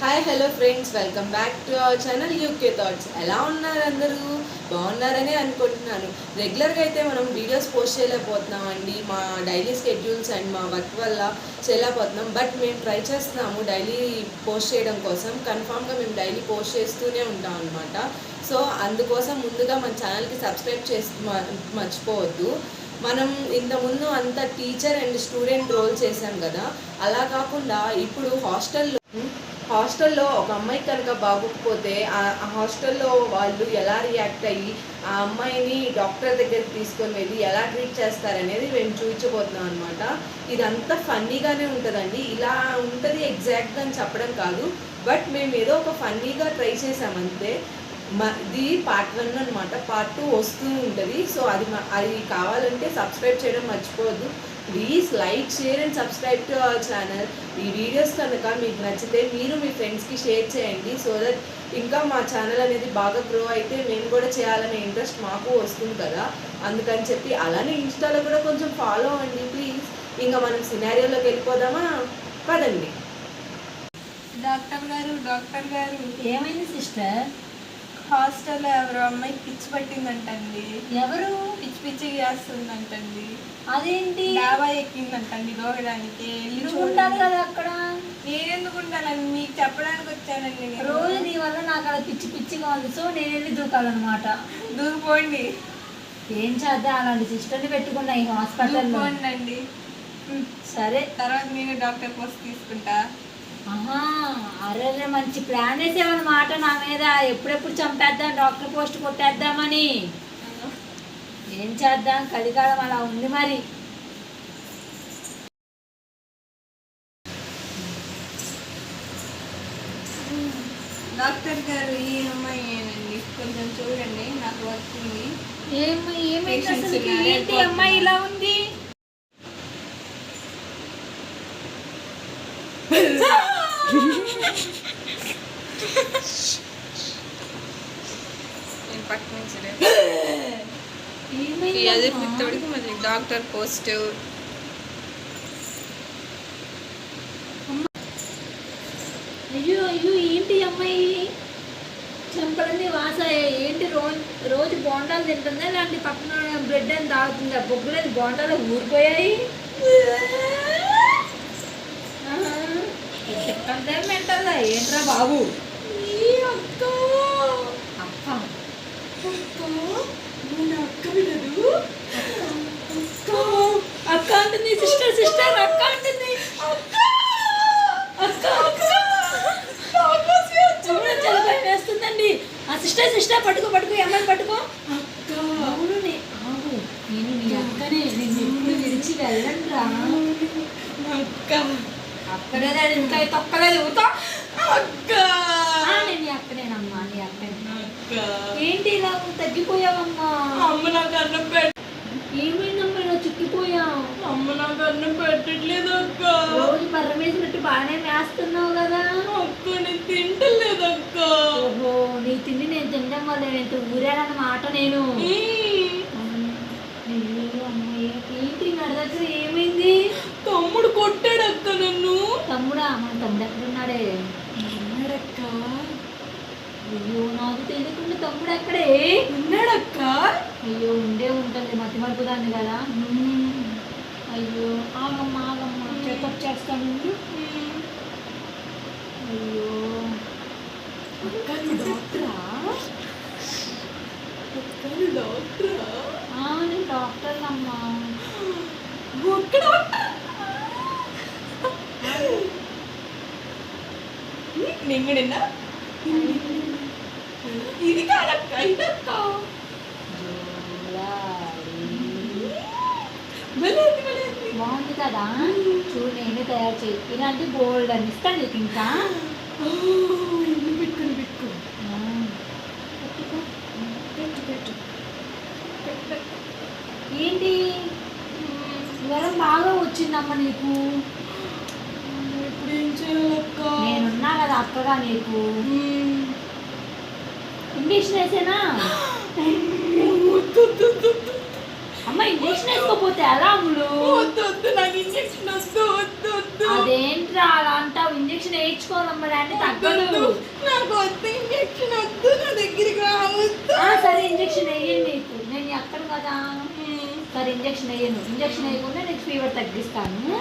Hi hello friends, welcome back to our channel UK thoughts. ఎలా ఉన్నారు అందరూ? బాగున్నారని అనుకుంటున్నాను. రెగ్యులర్గా అయితే మనం వీడియోస్ పోస్ట్ చేయలేకపోతున్నామండి, మా డైలీ స్కెడ్యూల్స్ అండ్ మా వర్క్ వల్ల చేయలేకపోతున్నాం. బట్ మేము ట్రై చేస్తున్నాము డైలీ పోస్ట్ చేయడం కోసం. కన్ఫామ్గా మేము డైలీ పోస్ట్ చేస్తూనే ఉంటాం అనమాట. సో అందుకోసం ముందుగా మన ఛానల్కి సబ్స్క్రైబ్ చేసి మర్చిపోవద్దు. మనం ఇంతకుముందు అంతా టీచర్ అండ్ స్టూడెంట్ రోల్ చేసాం కదా, అలా కాకుండా ఇప్పుడు హాస్టల్లో ఒక అమ్మాయి కనుక బాగోకపోతే ఆ హాస్టల్లో వాళ్ళు ఎలా రియాక్ట్ అయ్యి ఆ అమ్మాయిని డాక్టర్ దగ్గరికి తీసుకొని వెళ్ళి ఎలా ట్రీట్ చేస్తారనేది మేము చూపించబోతున్నాం అనమాట. ఇదంతా ఫన్నీగానే ఉంటుందండి, ఇలా ఉంటుంది ఎగ్జాక్ట్గా అని చెప్పడం కాదు. బట్ మేము ఏదో ఒక ఫన్నీగా ట్రై చేసామంతే. ఇది పార్ట్ 1 అనమాట. పార్ట్ 2 వస్తూ ఉంటుంది. సో అది కావాలంటే సబ్స్క్రైబ్ చేయడం మర్చిపోవద్దు. Please like, share and subscribe to our channel. ఈ వీడియోస్ కనుక మీకు నచ్చితే మీరు మీ ఫ్రెండ్స్కి షేర్ చేయండి. సో దట్ ఇంకా మా ఛానల్ అనేది బాగా గ్రో అయితే మేము కూడా చేయాలనే ఇంట్రెస్ట్ మాకు వస్తుంది కదా. అందుకని చెప్పి అలానే ఇన్స్టాలో కూడా కొంచెం ఫాలో అవ్వండి ప్లీజ్. ఇంకా మనం సినారియోలోకి వెళ్ళిపోదామా? పదండి. డాక్టర్ గారు ఏమైంది సిస్టర్? హాస్టల్లో ఎవరో అమ్మాయి పిచ్చి పట్టిందంటండి. ఎవరు? పిచ్చి చేస్తుందంటండి. అదేంటి? డాబా ఎక్కిందంటండి దూకడానికి. ఉండాలి కదా అక్కడ. నేనెందుకు ఉండాలని మీకు చెప్పడానికి వచ్చానండి. రోజు నీ వల్ల నాకు అలా పిచ్చిగా ఉంది. సో నేను వెళ్ళి దూకాలన్నమాట. దూకిపోండి. ఏం చేద్దాం, అలాంటి సిస్టర్ని పెట్టుకున్నా ఈ హాస్పిటల్లో. అండి సరే, తర్వాత నేను డాక్టర్ పోస్ట్ తీసుకుంటా. అరే మంచి ప్లాన్ వేసామన్నమాట నా మీద. ఎప్పుడెప్పుడు చంపేద్దాం, డాక్టర్ పోస్ట్ కొట్టేద్దామని. ఏం చేద్దాం, కలికాలం అలా ఉంది మరి. డాక్టర్ గారు, ఈ అమ్మాయి ఏనండి, కొంచెం చూడండి, నాకు వర్క్ ఉంది. ఏమైంది అసలు? ఏంటి అమ్మాయి ఇలా ఉంది? Doctor post. అయ్యో ఏంటి అమ్మాయి చెంపలన్నీ వాసాయి? ఏంటి రోజు బోండాలు తింటుందా, ఇలాంటి పక్కన బ్రెడ్ అని తాగుతుందా? బొగ్గులేదు, బోండాలు ఊరిపోయాయి. మెంటల్దా ఏంట్రా బాబు? అక్క అంటుంది, సిస్టర్ అక్క అంటుంది. భయం వేస్తుందండి. ఆ సిస్టర్ పట్టుకో ఏమని పట్టుకో. అవును నేను నీ అక్కనే, నేను ఎప్పుడు విడిచి వెళ్ళండిరా. అక్కడే ఇంకా తొక్కలేదు. నేను నీ అక్కనేనమ్మా, నీ అక్కనే. ఏంటి ఇలా తగ్గిపోయావమ్మా? అమ్మ నాకు అన్నం పెట్ట. ఏమైందమ్మా ఇలా చిక్కిపోయా? అమ్మ నాకు అన్నం పెట్టట్లేదు అక్క. రోజు బర్ర వేసినట్టు బాగానే వేస్తున్నావు కదా అక్క. నేను తింటలేదు అక్క. ఓహో, నీ తిండి నేను తినడం వల్ల నేను ఊరాలన్నమాట. నేను ఏంటి నడు దగ్గర ఏమైంది? తమ్ముడు కొట్టాడు అక్క నన్ను. తమ్ముడా? మన తమ్ముడు ఎక్కడున్నాడే? ఉన్నాడక్క. అయ్యో, నాకు తెలియకుండా తమ్ముడు ఎక్కడే ఉన్నాడక్క. అయ్యో, ఉంటుంది, మతి మరుపుదాన్ని కదా. అయ్యో, ఆగమ్మా చెకప్ చేస్తాను. అయ్యో, నేను డాక్టర్ అమ్మా. నింగుడినా ఇది కాదక్క, ఇదక్క. బాగుంది కదా, చూడు నేనే తయారు చేయి. ఇలాంటి గోల్డ్ అని ఇస్తాను నీకు. ఇంకా పెట్టుకో. ఏంటి జ్వరం బాగా వచ్చిందమ్మా నీకు? ఇప్పుడు ఏం చేయాలక్క? నేనున్నా కదా అక్కగా నీకు. ఇంజక్షన్ వేసేనా? అమ్మ ఇంజక్షన్ వేసుకోపోతే ఎలా అమ్ములు? వద్దు వద్దు, నాకు ఇంజక్షన్ వద్దు వద్దు వద్దు. అదేంట్రా అలా అంటావు? ఇంజక్షన్ వేయించుకోవాలమ్మా అంటే తగ్గదు. నాకు వద్దు ఇంజక్షన్ వద్దు, నా దగ్గరికి రావద్దు. సరే ఇంజక్షన్ వేయండి నీకు, నేను ఎక్కడ కదా. సరే ఇంజక్షన్ వేయను, ఇంజక్షన్ వేయకుండా నీకు ఫీవర్ తగ్గిస్తాను.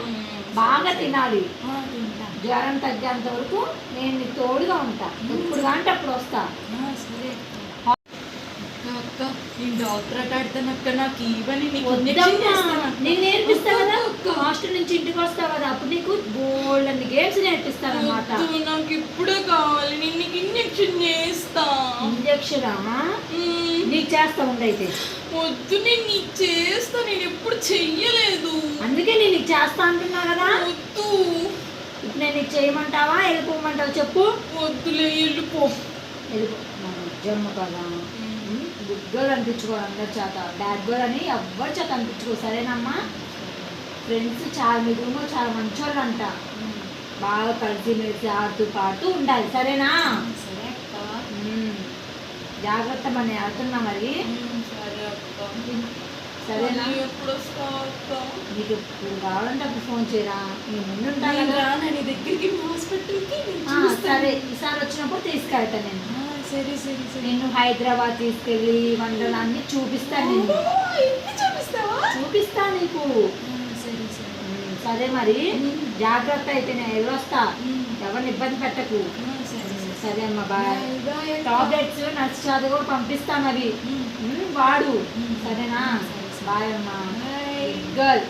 బాగా తినాలి, జ్వరం తగ్గేంత వరకు నేను నీకు తోడుగా ఉంటా. ఎప్పుడు అంటే అప్పుడు వస్తా. సరే అక్క, నేను డాక్టర్ అట ఆడతాను అక్క, నాకు ఇవన్నీ నేను నేర్పిస్తా కదా. హాస్టల్ నుంచి ఇంటికి వస్తావు కదా, అప్పుడు నీకు బోల్డ్ అన్ని గేమ్స్ నేర్పిస్తాను అనమాట. నాకు ఇప్పుడే కావాలి, నేను నీకు ఇంజక్షన్ చేస్తా. ఇంజక్షనా నీకు చేస్తా ఉండైతే. వద్దు, నేను నీకు చేస్తా, నేను ఎప్పుడు చెయ్యలేదు. అందుకే నేను నీకు చేస్తా అంటున్నా కదా. వద్దు. ఇప్పుడు నేను నీకు చేయమంటావా వెళ్ళిపోమంటావా చెప్పు? వద్దులే, వెళ్ళిపో. వెళ్ళిపో. జన్మ కదా, గుడ్ గర్ల్ అనిపించుకో అందరి చేత, బ్యాడ్ గర్ల్ అని ఎవ్వరి చేత అనిపించుకో, సరేనమ్మా? ఫ్రెండ్స్ చాలా మిగులు చాలా మంచోళ్ళు అంట, బాగా కలిసి మెలిసి ఆడుతూ పాడుతూ ఉండాలి, సరేనా? సరే అక్క. జాగ్రత్త మరి, ఆడుతున్నా మరి. సరే అక్క. సరేనా? ఎప్పుడు వస్తావు అక్క? నీకు ఎప్పుడు కావాలంటే అప్పుడు ఫోన్ చేయరా, నీ ముందు ఉంటా నేను కదా. రానా నీ దగ్గరికి, హాస్పిటల్కి? సరే ఈసారి వచ్చినప్పుడు తీసుకెళ్తా నేను. సరే సరే సరే. నేను హైదరాబాద్ తీసుకెళ్ళి వండలన్నీ చూపిస్తాను. నేను చూపిస్తావా? చూపిస్తా నీకు. సరే సరే. సరే మరి జాగ్రత్త అయితే, నేను ఎదురొస్తా, ఎవరిని ఇబ్బంది పెట్టకు. సరే అమ్మా, బాయ్. టాబ్లెట్స్ నర్స్ చేత కూడా పంపిస్తాను, అవి వాడు, సరేనా? బాయ్ అమ్మా, గర్ల్.